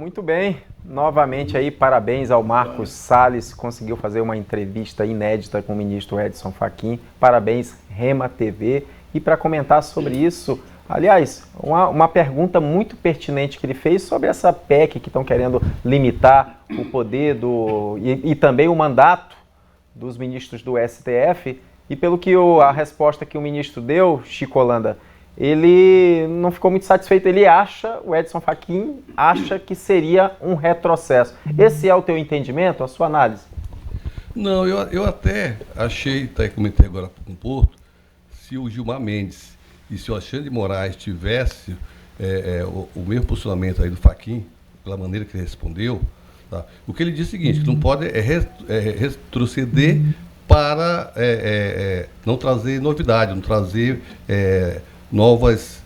Muito bem, novamente aí parabéns ao Marcos Salles, conseguiu fazer uma entrevista inédita com o ministro Edson Fachin, parabéns Rema TV, e para comentar sobre isso, aliás, uma pergunta muito pertinente que ele fez sobre essa PEC que estão querendo limitar o poder e também o mandato dos ministros do STF, e pelo que a resposta que o ministro deu, Chico Holanda, ele não ficou muito satisfeito, o Edson Fachin acha que seria um retrocesso. Esse é o teu entendimento, a sua análise? Não, eu até achei, até comentei agora com o Porto, se o Gilmar Mendes e se o Alexandre de Moraes tivesse o mesmo posicionamento aí do Fachin, pela maneira que ele respondeu, tá? O que ele disse é o seguinte, que não pode retroceder para não trazer novidade, não trazer novas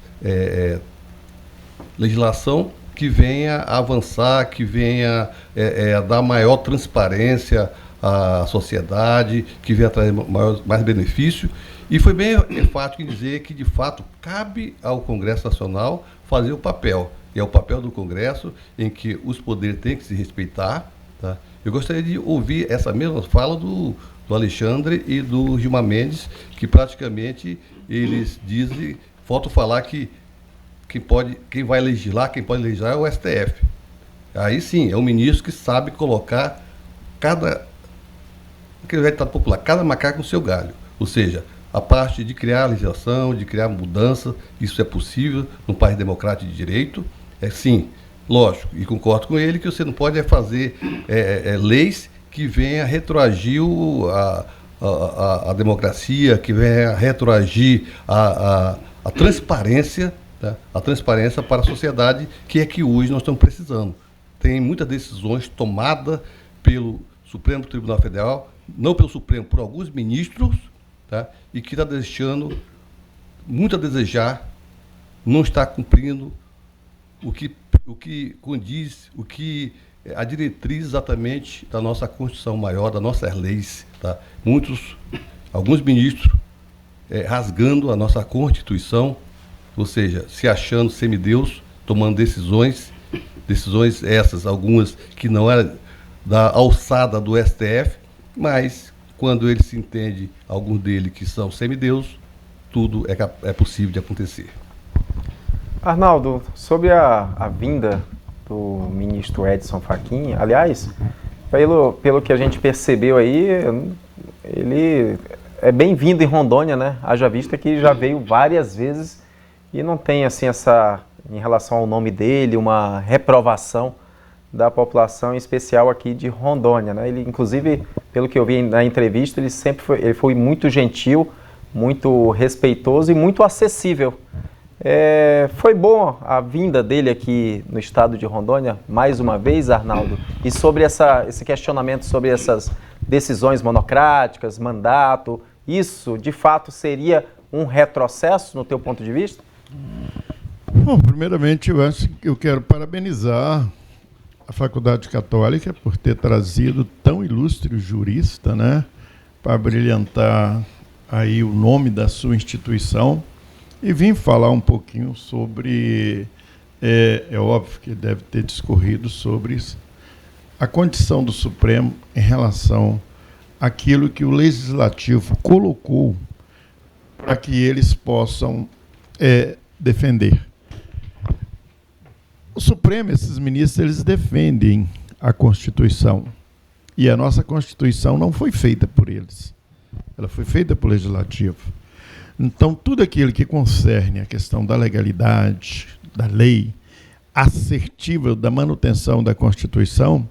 legislação que venha avançar, que venha dar maior transparência à sociedade, que venha trazer mais benefício. E foi bem enfático em dizer que, de fato, cabe ao Congresso Nacional fazer o papel. E é o papel do Congresso em que os poderes têm que se respeitar. Tá? Eu gostaria de ouvir essa mesma fala do Alexandre e do Gilmar Mendes, que praticamente eles dizem, falta falar que quem pode legislar é o STF. Aí sim, é um ministro que sabe colocar aquele velho ditado popular, cada macaco no seu galho. Ou seja, a parte de criar legislação, de criar mudança, isso é possível num país democrático de direito. Sim, lógico, e concordo com ele que você não pode fazer leis que venha retroagir a democracia, que venha retroagir a transparência, tá? A transparência para a sociedade, que é que hoje nós estamos precisando. Tem muitas decisões tomadas pelo Supremo Tribunal Federal, não pelo Supremo, por alguns ministros, tá? E que está deixando muito a desejar, não está cumprindo o que condiz, a diretriz exatamente da nossa Constituição maior, das nossas leis. Tá? Alguns ministros rasgando a nossa Constituição, ou seja, se achando semideus, tomando decisões essas, algumas que não eram da alçada do STF, mas quando ele se entende, alguns deles que são semideus, tudo é possível de acontecer. Arnaldo, sobre a vinda do ministro Edson Fachin, aliás, pelo que a gente percebeu aí, ele é bem-vindo em Rondônia, né? Haja vista que já veio várias vezes e não tem, assim, em relação ao nome dele, uma reprovação da população, em especial aqui de Rondônia, né? Ele, inclusive, pelo que eu vi na entrevista, ele foi muito gentil, muito respeitoso e muito acessível. Foi bom a vinda dele aqui no estado de Rondônia, mais uma vez, Arnaldo, e sobre esse questionamento sobre essas decisões monocráticas, mandato, isso de fato seria um retrocesso no teu ponto de vista? Bom, primeiramente eu quero parabenizar a Faculdade Católica por ter trazido tão ilustre jurista, né, para brilhantar aí o nome da sua instituição. E vim falar um pouquinho sobre, é óbvio que deve ter discorrido sobre isso, a condição do Supremo em relação àquilo que o Legislativo colocou para que eles possam defender. O Supremo, esses ministros, eles defendem a Constituição. E a nossa Constituição não foi feita por eles. Ela foi feita pelo Legislativo. Então, tudo aquilo que concerne a questão da legalidade, da lei, assertiva, da manutenção da Constituição,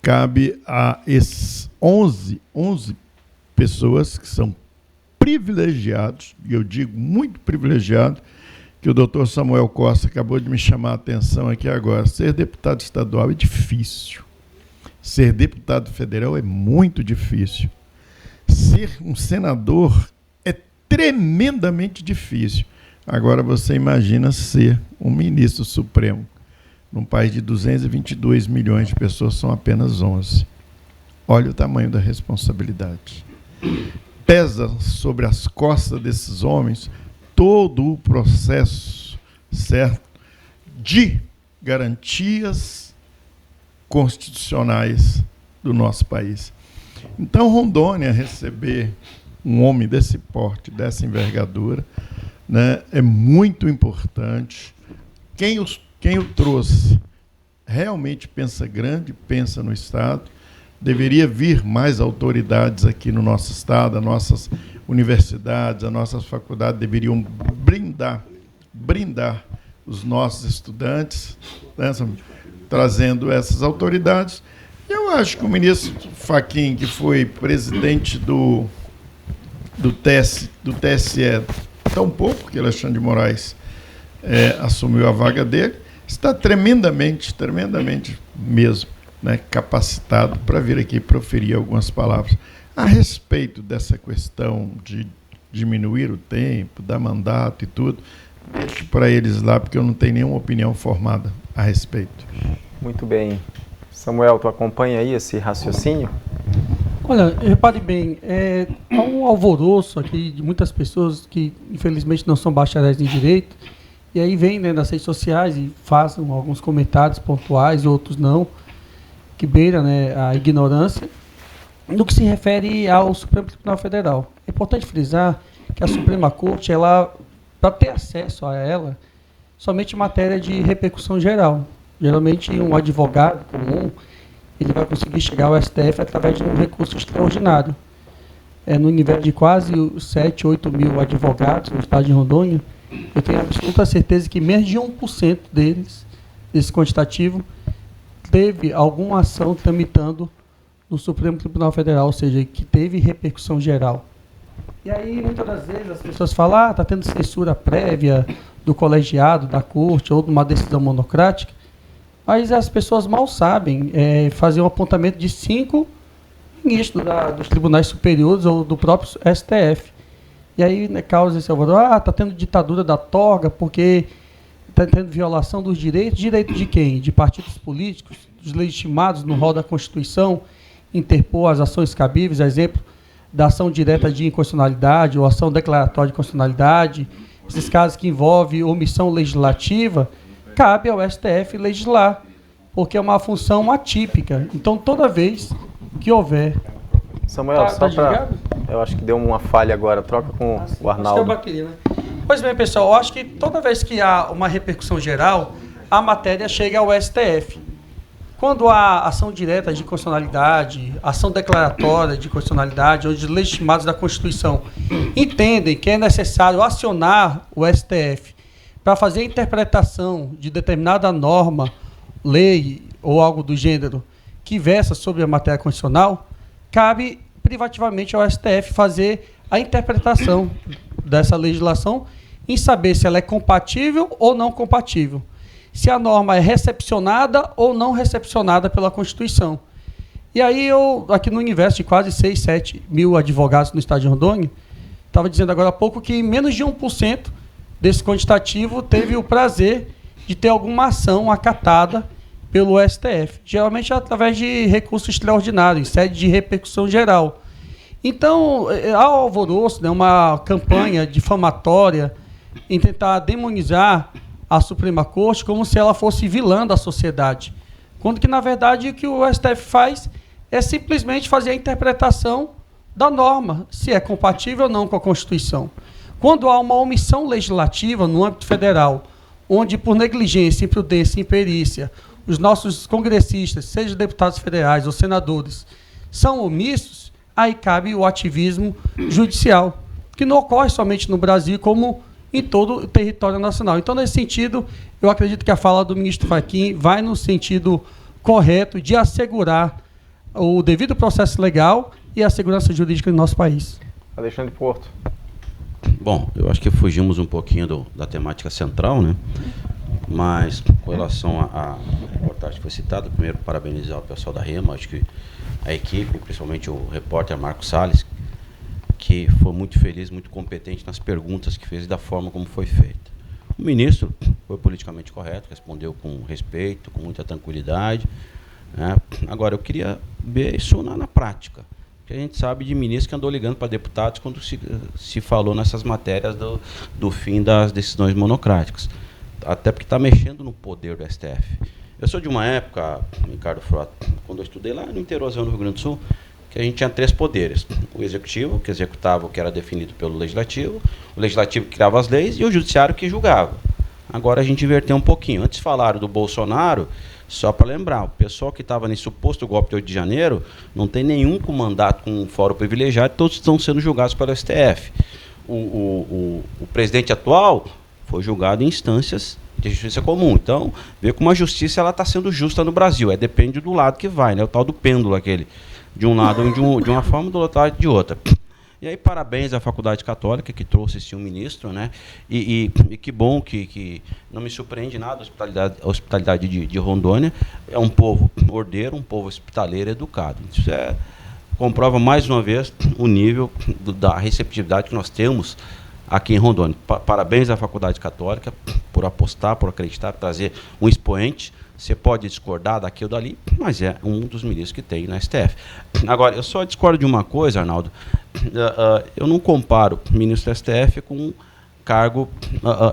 cabe a esses 11 pessoas que são privilegiados, e eu digo muito privilegiados, que o doutor Samuel Costa acabou de me chamar a atenção aqui agora. Ser deputado estadual é difícil. Ser deputado federal é muito difícil. Ser um senador tremendamente difícil. Agora você imagina ser um ministro supremo. Num país de 222 milhões de pessoas, são apenas 11. Olha o tamanho da responsabilidade. Pesa sobre as costas desses homens todo o processo, certo, de garantias constitucionais do nosso país. Então, Rondônia receber um homem desse porte, dessa envergadura, né, é muito importante. Quem o trouxe realmente pensa grande, pensa no Estado. Deveria vir mais autoridades aqui no nosso Estado, as nossas universidades, as nossas faculdades deveriam brindar os nossos estudantes, né, trazendo essas autoridades. Eu acho que o ministro Fachin, que foi presidente do TSE tão pouco que Alexandre de Moraes assumiu a vaga dele, está tremendamente mesmo, né, capacitado para vir aqui proferir algumas palavras. A respeito dessa questão de diminuir o tempo, dar mandato e tudo, deixo para eles lá, porque eu não tenho nenhuma opinião formada a respeito. Muito bem. Samuel, tu acompanha aí esse raciocínio? Olha, repare bem, há um alvoroço aqui de muitas pessoas que, infelizmente, não são bacharéis em Direito, e aí vêm, né, nas redes sociais e fazem alguns comentários pontuais, outros não, que beira, né, a ignorância, no que se refere ao Supremo Tribunal Federal. É importante frisar que a Suprema Corte, para ter acesso a ela, somente em matéria de repercussão geral. Geralmente, um advogado comum, ele vai conseguir chegar ao STF através de um recurso extraordinário. No universo de quase 7, 8 mil advogados no estado de Rondônia, eu tenho absoluta certeza que menos de 1% deles, desse quantitativo, teve alguma ação tramitando no Supremo Tribunal Federal, ou seja, que teve repercussão geral. E aí, muitas das vezes, as pessoas falam, está tendo censura prévia do colegiado, da corte, ou de uma decisão monocrática, mas as pessoas mal sabem fazer um apontamento de 5 ministros dos tribunais superiores ou do próprio STF. E aí, né, causa esse alvoroço, está tendo ditadura da toga, porque está tendo violação dos direitos. Direito de quem? De partidos políticos, dos legitimados no rol da Constituição, interpor as ações cabíveis, exemplo da ação direta de inconstitucionalidade ou ação declaratória de constitucionalidade. Esses casos que envolvem omissão legislativa, cabe ao STF legislar, porque é uma função atípica. Então, toda vez que houver... Samuel, só para... Eu acho que deu uma falha agora. Troca com o Arnaldo. Acho que eu bateria, né? Pois bem, pessoal, eu acho que toda vez que há uma repercussão geral, a matéria chega ao STF. Quando há ação direta de constitucionalidade, ação declaratória de constitucionalidade, onde os legitimados da Constituição entendem que é necessário acionar o STF para fazer a interpretação de determinada norma, lei ou algo do gênero que versa sobre a matéria constitucional, cabe privativamente ao STF fazer a interpretação dessa legislação em saber se ela é compatível ou não compatível, se a norma é recepcionada ou não recepcionada pela Constituição. E aí eu, aqui no universo de quase 6, 7 mil advogados no estado de Rondônia, estava dizendo agora há pouco que menos de 1% desse quantitativo teve o prazer de ter alguma ação acatada pelo STF, geralmente através de recurso extraordinário, em sede de repercussão geral. Então, há um alvoroço, né, uma campanha difamatória em tentar demonizar a Suprema Corte como se ela fosse vilã da sociedade, quando que, na verdade, o que o STF faz é simplesmente fazer a interpretação da norma, se é compatível ou não com a Constituição. Quando há uma omissão legislativa no âmbito federal, onde por negligência, imprudência e imperícia, os nossos congressistas, sejam deputados federais ou senadores, são omissos, aí cabe o ativismo judicial, que não ocorre somente no Brasil, como em todo o território nacional. Então, nesse sentido, eu acredito que a fala do ministro Fachin vai no sentido correto de assegurar o devido processo legal e a segurança jurídica do nosso país. Alexandre Porto. Bom, eu acho que fugimos um pouquinho da temática central, né? Mas, com relação à reportagem que foi citada, primeiro, parabenizar o pessoal da REMA, acho que a equipe, principalmente o repórter Marcos Salles, que foi muito feliz, muito competente nas perguntas que fez e da forma como foi feita. O ministro foi politicamente correto, respondeu com respeito, com muita tranquilidade, né? Agora, eu queria ver isso na prática, porque a gente sabe de ministro que andou ligando para deputados quando se falou nessas matérias do fim das decisões monocráticas, até porque está mexendo no poder do STF. Eu sou de uma época, Ricardo Frota, quando eu estudei lá no interiorzão do Rio Grande do Sul, que a gente tinha 3 poderes. O executivo, que executava o que era definido pelo legislativo, o legislativo que criava as leis e o judiciário que julgava. Agora a gente inverteu um pouquinho. Antes falaram do Bolsonaro, só para lembrar, o pessoal que estava nesse suposto golpe de 8 de janeiro não tem nenhum com mandato com um fórum privilegiado, todos estão sendo julgados pelo STF. O presidente atual foi julgado em instâncias de justiça comum. Então, vê como a justiça está sendo justa no Brasil. Depende do lado que vai, né? O tal do pêndulo aquele. De um lado de uma forma, do outro lado de outra. E aí, parabéns à Faculdade Católica, que trouxe esse ministro, né? E que bom que não me surpreende nada a hospitalidade de Rondônia. É um povo ordeiro, um povo hospitaleiro educado. Isso comprova mais uma vez o nível da receptividade que nós temos aqui em Rondônia. Parabéns à Faculdade Católica por apostar, por acreditar, por trazer um expoente. Você pode discordar daqui ou dali, mas é um dos ministros que tem na STF. Agora, eu só discordo de uma coisa, Arnaldo. Eu não comparo ministro do STF com um cargo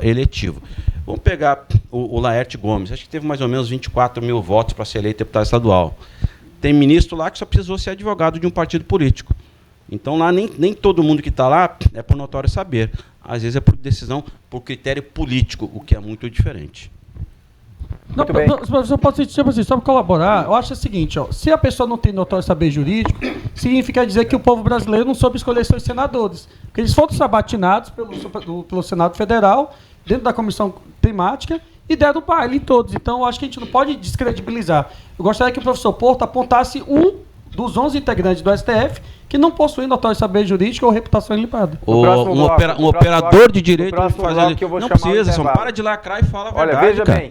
eletivo. Vamos pegar o Laerte Gomes. Acho que teve mais ou menos 24 mil votos para ser eleito deputado estadual. Tem ministro lá que só precisou ser advogado de um partido político. Então, lá nem todo mundo que está lá é por notório saber. Às vezes é por decisão, por critério político, o que é muito diferente. Não, professor, pode ser, tipo assim, só para colaborar, eu acho o seguinte, ó, se a pessoa não tem notório saber jurídico, significa dizer que o povo brasileiro não soube escolher seus senadores. Porque eles foram sabatinados pelo Senado Federal, dentro da comissão temática, e deram baile em todos. Então, eu acho que a gente não pode descredibilizar. Eu gostaria que o professor Porto apontasse um dos 11 integrantes do STF que não possui notório saber jurídico ou reputação ilibada. Um operador de direito não precisa, só para de lacrar e fala a verdade. Olha, veja cara. bem,